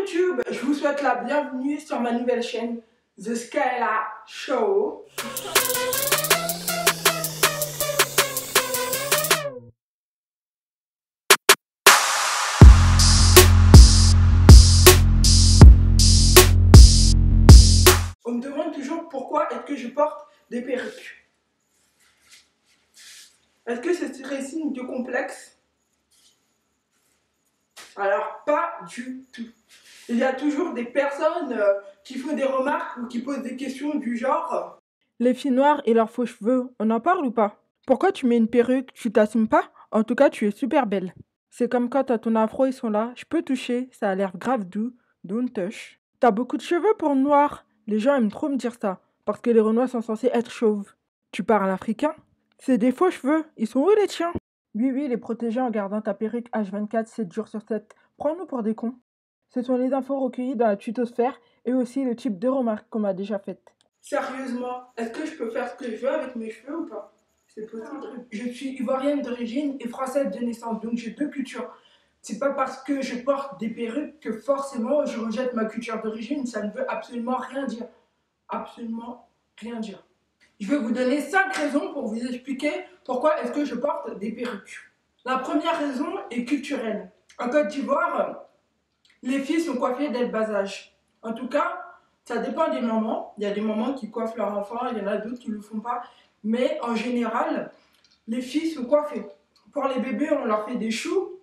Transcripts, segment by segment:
YouTube, je vous souhaite la bienvenue sur ma nouvelle chaîne The Skyla Show. On me demande toujours pourquoi est-ce que je porte des perruques. Est-ce que ce serait signe de complexe? Alors pas du tout. Il y a toujours des personnes qui font des remarques ou qui posent des questions du genre les filles noires et leurs faux cheveux, on en parle ou pas? Pourquoi tu mets une perruque? Tu t'assumes pas? En tout cas, tu es super belle. C'est comme quand t'as ton afro, ils sont là. Je peux toucher, ça a l'air grave doux. Don't touch. T'as beaucoup de cheveux pour noir. Les gens aiment trop me dire ça, parce que les Renois sont censés être chauves. Tu parles africain? C'est des faux cheveux. Ils sont où les tiens? Oui, les protéger en gardant ta perruque H24 7 jours sur 7. Prends-nous pour des cons. Ce sont les infos recueillies dans la tutosphère et aussi le type de remarques qu'on m'a déjà faites. Sérieusement, est-ce que je peux faire ce que je veux avec mes cheveux ou pas? C'est possible. Je suis ivoirienne d'origine et française de naissance, donc j'ai deux cultures. C'est pas parce que je porte des perruques que forcément je rejette ma culture d'origine, ça ne veut absolument rien dire. Absolument rien dire. Je vais vous donner 5 raisons pour vous expliquer pourquoi est-ce que je porte des perruques. La première raison est culturelle. En Côte d'Ivoire, les filles sont coiffées dès le bas âge. En tout cas, ça dépend des mamans. Il y a des mamans qui coiffent leur enfant, il y en a d'autres qui ne le font pas. Mais en général, les filles sont coiffées. Pour les bébés, on leur fait des choux.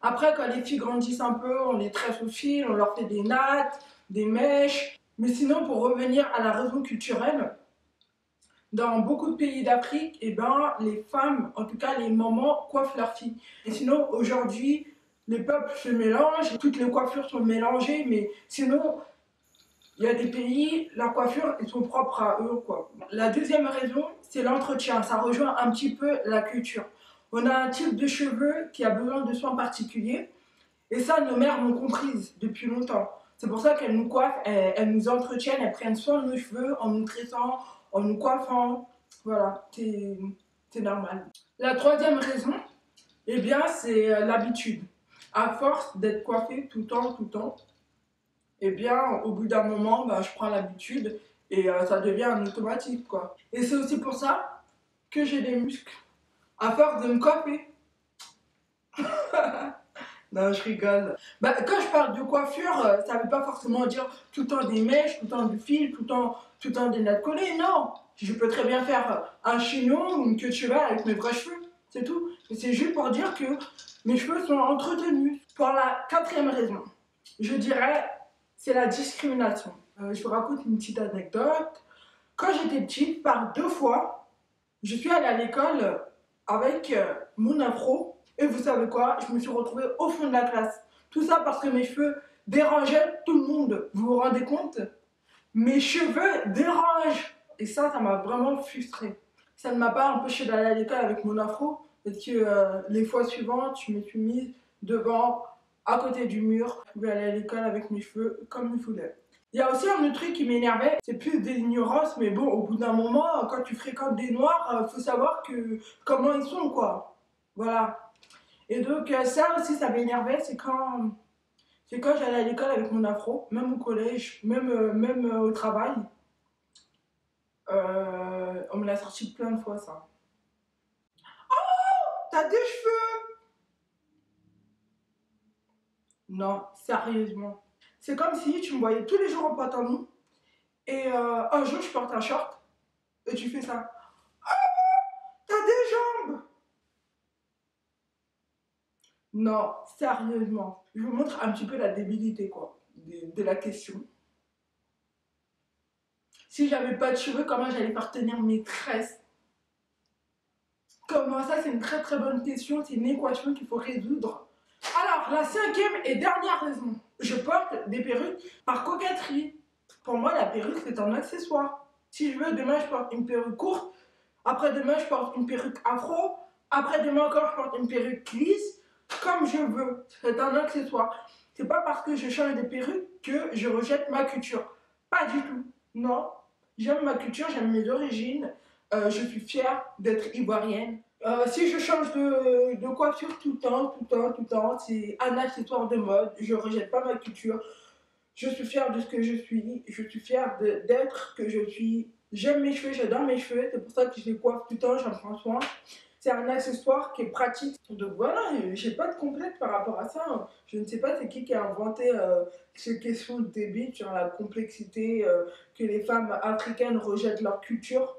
Après, quand les filles grandissent un peu, on les tresse au fil, on leur fait des nattes, des mèches. Mais sinon, pour revenir à la raison culturelle, dans beaucoup de pays d'Afrique, eh ben, les femmes, en tout cas les mamans, coiffent leurs filles. Et sinon, aujourd'hui, les peuples se mélangent, toutes les coiffures sont mélangées, mais sinon, il y a des pays, leurs coiffures, elles sont propres à eux, quoi. La deuxième raison, c'est l'entretien. Ça rejoint un petit peu la culture. On a un type de cheveux qui a besoin de soins particuliers. Et ça, nos mères l'ont comprise depuis longtemps. C'est pour ça qu'elles nous coiffent, elles nous entretiennent, elles prennent soin de nos cheveux en nous tressant, en nous coiffant. Voilà, c'est normal. La troisième raison, eh bien, c'est l'habitude. À force d'être coiffée tout le temps, eh bien, au bout d'un moment, je prends l'habitude et ça devient un automatique, quoi. Et c'est aussi pour ça que j'ai des muscles. À force de me coiffer. Non, je rigole. Quand je parle de coiffure, ça ne veut pas forcément dire tout le temps des mèches, tout le temps du fil, tout le temps des nattes collées. Non, je peux très bien faire un chignon ou une queue de cheval avec mes vrais cheveux. C'est tout. C'est juste pour dire que mes cheveux sont entretenus. Pour la quatrième raison, je dirais, c'est la discrimination. Je vous raconte une petite anecdote. Quand j'étais petite, par 2 fois, je suis allée à l'école avec mon afro. Et vous savez quoi? Je me suis retrouvée au fond de la classe. Tout ça parce que mes cheveux dérangeaient tout le monde. Vous vous rendez compte? Mes cheveux dérangent. Et ça m'a vraiment frustrée. Ça ne m'a pas empêché d'aller à l'école avec mon afro. Parce que les fois suivantes, je me suis mise devant, à côté du mur. Je pouvais aller à l'école avec mes cheveux comme il voulait. Il y a aussi un autre truc qui m'énervait, c'est plus de l'ignorance, mais bon, au bout d'un moment, quand tu fréquentes des noirs, faut savoir comment ils sont, quoi. Voilà. Et donc ça aussi, ça m'énervait, c'est quand j'allais à l'école avec mon afro, même au collège, même au travail. On me l'a sorti plein de fois, ça. Oh, t'as des cheveux? Non, sérieusement. C'est comme si tu me voyais tous les jours en pantalon, et un jour je porte un short, et tu fais ça. Oh, t'as des jambes? Non, sérieusement. Je vous montre un petit peu la débilité, quoi, de la question. Si j'avais pas de cheveux, comment j'allais faire tenir mes tresses? Comment ça? C'est une très très bonne question. C'est une équation qu'il faut résoudre. Alors, la cinquième et dernière raison. Je porte des perruques par coquetterie. Pour moi, la perruque, c'est un accessoire. Si je veux, demain, je porte une perruque courte. Après-demain, je porte une perruque afro. Après-demain encore, je porte une perruque lisse. Comme je veux. C'est un accessoire. C'est pas parce que je change de perruque que je rejette ma culture. Pas du tout. Non. J'aime ma culture, j'aime mes origines. Je suis fière d'être ivoirienne. Si je change de coiffure tout le temps, tout le temps, tout le temps, c'est un accessoire de mode. Je rejette pas ma culture. Je suis fière de ce que je suis. Je suis fière d'être que je suis. J'aime mes cheveux, j'adore mes cheveux. C'est pour ça que je les coiffe tout le temps, j'en prends soin. C'est un accessoire qui est pratique. Donc voilà, j'ai pas de complexe par rapport à ça. Je ne sais pas c'est qui a inventé ces questions débiles sur la complexité que les femmes africaines rejettent leur culture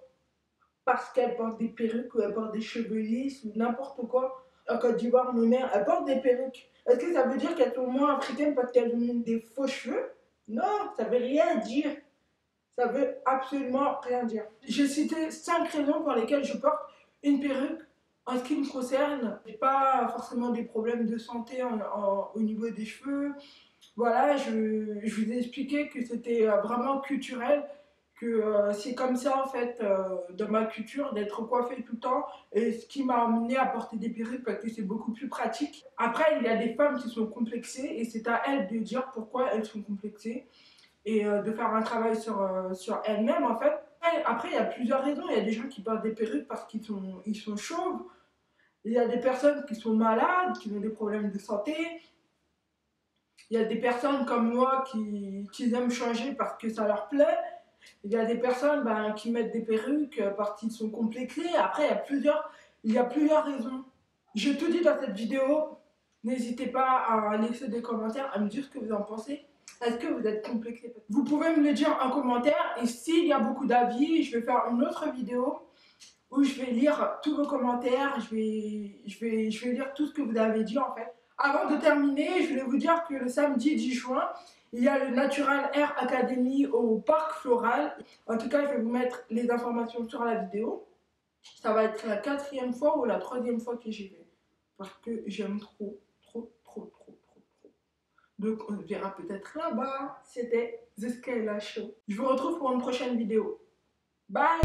parce qu'elle porte des perruques ou elle porte des cheveux lisses ou n'importe quoi. En Côte d'Ivoire, mes mères, elles portent des perruques. Est-ce que ça veut dire qu'elles sont moins africaines parce qu'elles ont des faux cheveux? Non, ça veut rien dire. Ça veut absolument rien dire. J'ai cité 5 raisons pour lesquelles je porte une perruque. En ce qui me concerne, j'ai pas forcément des problèmes de santé au niveau des cheveux. Voilà, je vous ai expliqué que c'était vraiment culturel, que c'est comme ça en fait dans ma culture d'être coiffée tout le temps et ce qui m'a amené à porter des perruques parce que c'est beaucoup plus pratique. Après, il y a des femmes qui sont complexées et c'est à elles de dire pourquoi elles sont complexées et de faire un travail sur elles-mêmes en fait. Après, il y a plusieurs raisons. Il y a des gens qui portent des perruques parce ils sont chauves. Il y a des personnes qui sont malades, qui ont des problèmes de santé. Il y a des personnes comme moi qui aiment changer parce que ça leur plaît. Il y a des personnes qui mettent des perruques parce qu'ils sont complexés. Après, il y a plusieurs raisons. Je te dis dans cette vidéo, n'hésitez pas à laisser des commentaires, à me dire ce que vous en pensez. Est-ce que vous êtes complexé? Vous pouvez me le dire en commentaire et s'il y a beaucoup d'avis, je vais faire une autre vidéo où je vais lire tous vos commentaires, je vais lire tout ce que vous avez dit en fait. Avant de terminer, je voulais vous dire que le samedi 10 juin, il y a le Natural Hair Academy au Parc Floral. En tout cas, je vais vous mettre les informations sur la vidéo. Ça va être la 4e fois ou la 3e fois que j'y vais. Parce que j'aime trop, trop, trop, trop, trop, trop. Donc on se verra peut-être là-bas. C'était The Skyla Show. Je vous retrouve pour une prochaine vidéo. Bye!